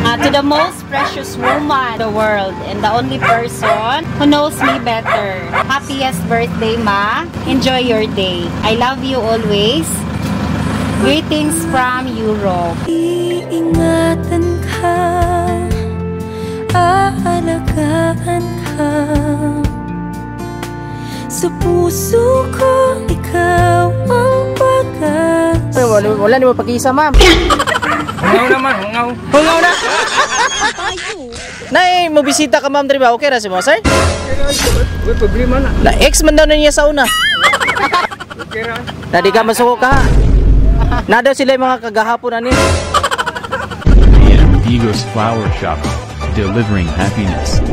To the most precious woman in the world and the only person who knows me better. Happiest birthday, Ma. Enjoy your day. I love you always. Greetings from Europe. Iingatan ka, aalagaan ka. Sa puso ko, ikaw ang pag-asa. Wala ni mo pag-isa, ma'am. Hungaw naman, hungaw. Hungaw na. Nay, mo bisita ka, ma'am, diri ba? Okay ra si mo, sir? May problema na. Na ex man daw na niya sa una. Okay ra. Na di ka masuko ka. Na daw sila yung mga kagahapon ani. AM Digos Flower Shop, delivering happiness.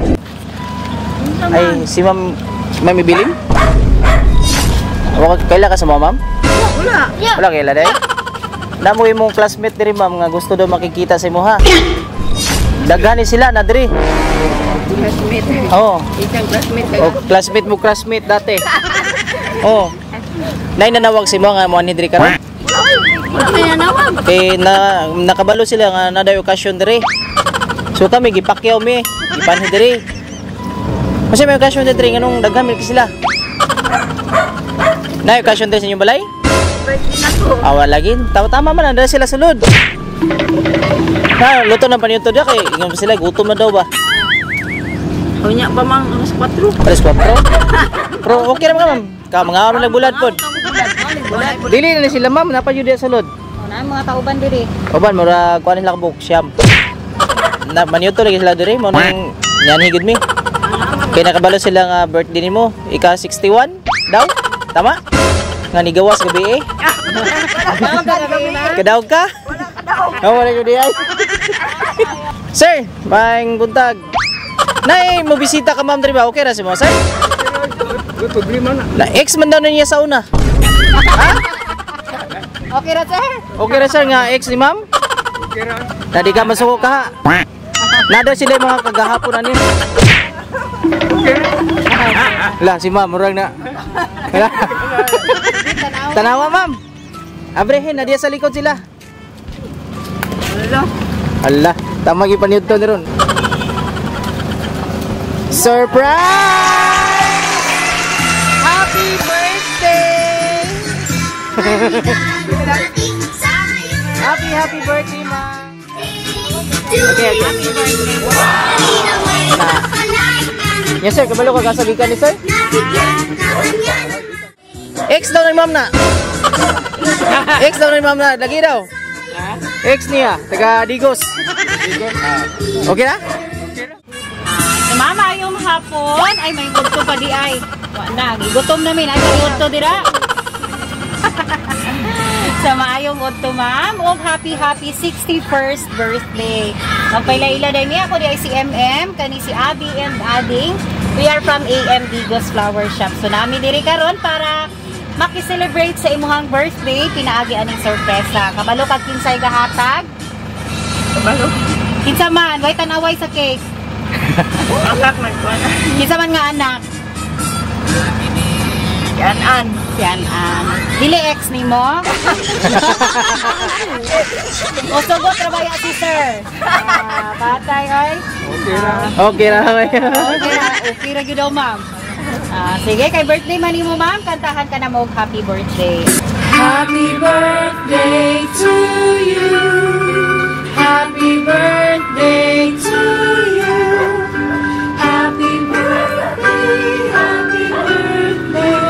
Ay, si ma'am, may bibilin? Kaila ka sa mga, ma'am? Wala. Wala kaila day? Namo imong classmate diri, ma'am, nga gusto daw makikita sa imo, ha? Dagani sila na diri. Classmate. Oo. Isang classmate Oh, classmate mo, classmate dati. Oo. Nay nanawag si mo nga mo ni diri karon. Wala kaya nawag. Nakabalo sila nga naday okasyon diri. So kami gipakyaw mi, gipanhi diri. Kasi may okasyon diri nganong daghan mi sila. Nay okasyon diri sa inyong balay? Awa lagi, tama man na sila sulod. Na luto na paniuto dia kay ingam sila gutom na daw ba. Hunya pa mang alas 4. Alas 4. Pero okay ra ma'am. Ka mga araw na bulad pod. Dili na sila ma'am, napa jud dia sulod. Na mga tauban diri. Oban mura kuan nila kabuk siyam. Na maniuto lagi sila diri mo nang yan higid mi. Kay nakabalo sila nga birthday nimo, ika 61 daw. Tama? Nga ni gawas gabi eh. Kadaog ka? Wala ko di ay. Sir, maing buntag. Nay, mo bisita ka ma'am diri ba? Okay ra si mo, sir? May problema na. Na ex man daw na niya sa una. Ha? Okay ra, sir? Okay ra sir nga ex ni ma'am? Okay ra. Na di ka masuko ka ha? Na daw sila yung mga kagahapon ani. La, si ma'am, murag na. Wala. Tanawa, ma'am. Abrehin, na diya sa likod sila. Ala, tama gipaniud to ni ron. Surprise! Happy birthday! Happy birthday, ma'am. Okay. Yes sir, kabalo ka kasabikan ni sir? Ex daw ni ma'am na. Ex daw ni ma'am na, lagi daw. Ex niya, taga Digos. Okay na? Mama, yung hapon ay may gusto pa di ay. Wala, gutom namin ay gusto dira. Sa maayong udto ma'am, og happy 61st birthday. Magpailaila din niya ako di ay si MM, kani si Abby and Ading. We are from AM Digos Flower Shop. So nami diri karon para maki-celebrate sa imuhang birthday, pinaagi aning sorpresa. Kabalo kag kinsay gahatag? Kabalo. Kinsa man, way tanaway sa cake. Anak nagkuan. Kinsa man nga anak? Yan-an. Dili ex ni mo? O sugot trabaya si sir. Batay oy. Okay ra. Okay na. Okay ra gyud daw ma'am. Sige, kay birthday man nimo ma'am, kantahan ka na mo happy birthday. Happy birthday to you. Happy birthday to you. Happy birthday, happy birthday.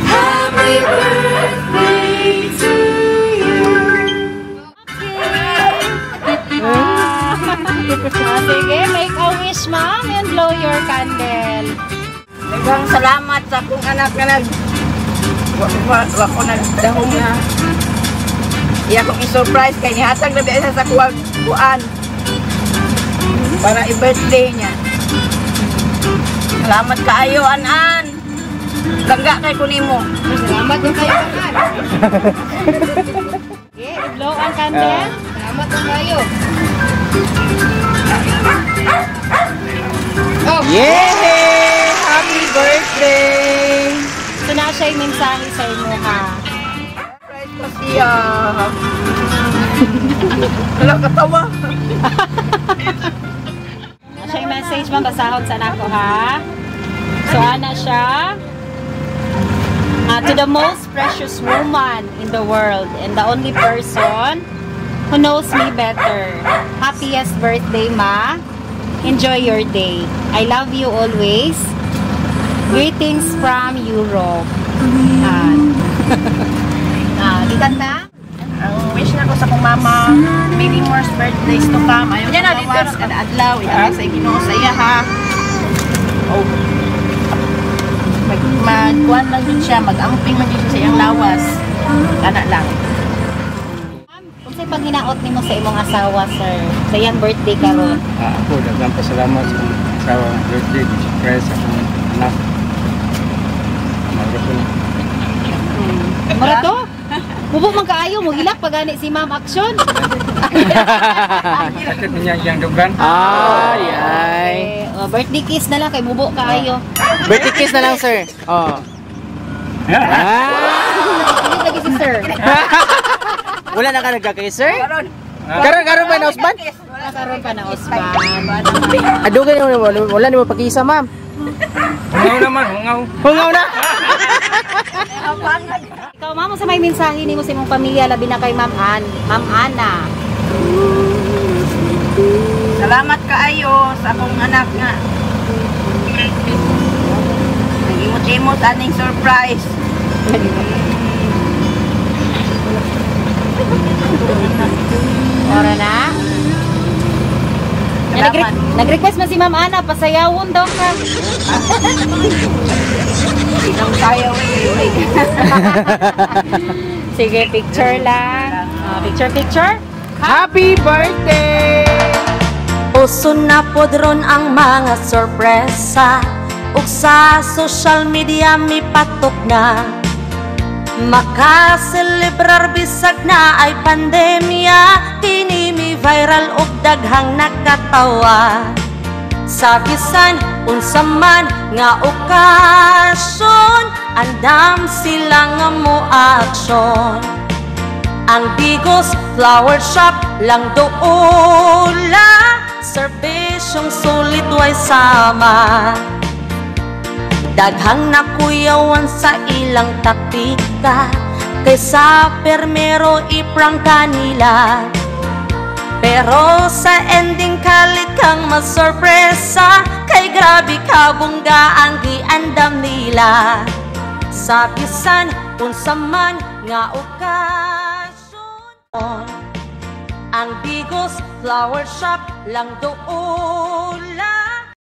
Happy birthday to you. Sige, make a wish ma'am and blow your candle. Daghang salamat sa akong anak nga wa ko nagdahong na. Iya kong i-surprise kay nihatag na biya sa kuan para i-birthday niya. Salamat kaayo, An-an. Langga kay kunimo. Salamat din kayo kan. Okay, blow ang candle. Salamat din kayo. Oh. Yay! Happy birthday! So na siya yung mensahe sa inyo ha. Surprise pa siya. Wala katawa. ma'am basahon sa nako ha. So ana siya. To the most precious woman in the world and the only person who knows me better. Happiest birthday, Ma. Enjoy your day. I love you always. Greetings from Europe. Dikat na? Ang wish na ko sa kong mama, many more birthdays to come. Ayaw ko gawas, kada adlaw, ilang sa Ginoo sa iya ha. Oh. Magkuhan lang din siya, mag-amping man din siya sa iyang lawas. Kana lang. Kung sa'y pang hinaot ni mo sa imong asawa, sir, sa iyang birthday karon. Ako, dagang pasalamat sa asawa ng birthday, surprise sa akong anak. Mara po na. Mara to? Bubuk man kaayo mo hilak pag gani si Ma'am Action. Sakit niya yung dugan. Ay. Birthday kiss na lang kay bubuk kaayo. Birthday kiss na lang, sir. Oh. Hindi lagi si sir. Wala na ka nagkakay, sir? Karon ba na usban? Karon pa na Osman. Adugan wala ni mo pag-isa, ma'am. Hungaw naman, hungaw. Hungaw na. Ikaw, ma'am, sa may mensahe nimo sa imong pamilya labi na kay Ma'am Ana. Salamat kaayo sa akong anak nga. Nag-imot-imot aning surprise. Ora na. Nag-request man si Ma'am Ana, pasayawon daw ka. Sinang sayaw eh. Sige, picture lang. Picture. Happy birthday! Uso na podron ang mga sorpresa, ug sa social media mi patok na. Makaselebrar bisag na ay pandemya, kini mi viral ug daghang nakatawa. Sa bisan unsa man nga okasyon, andam sila nga mo aksyon. Ang Bigos Flower Shop lang doula, serbisyong sulit way sama. Daghang nakuyawan sa ilang taktika, kaysa permero iprang kanila. Pero sa ending kalit kang masorpresa, kay grabe kabungga ang giandam nila. Sa bisan unsa man nga okasyon, ang Bigos Flower Shop lang doon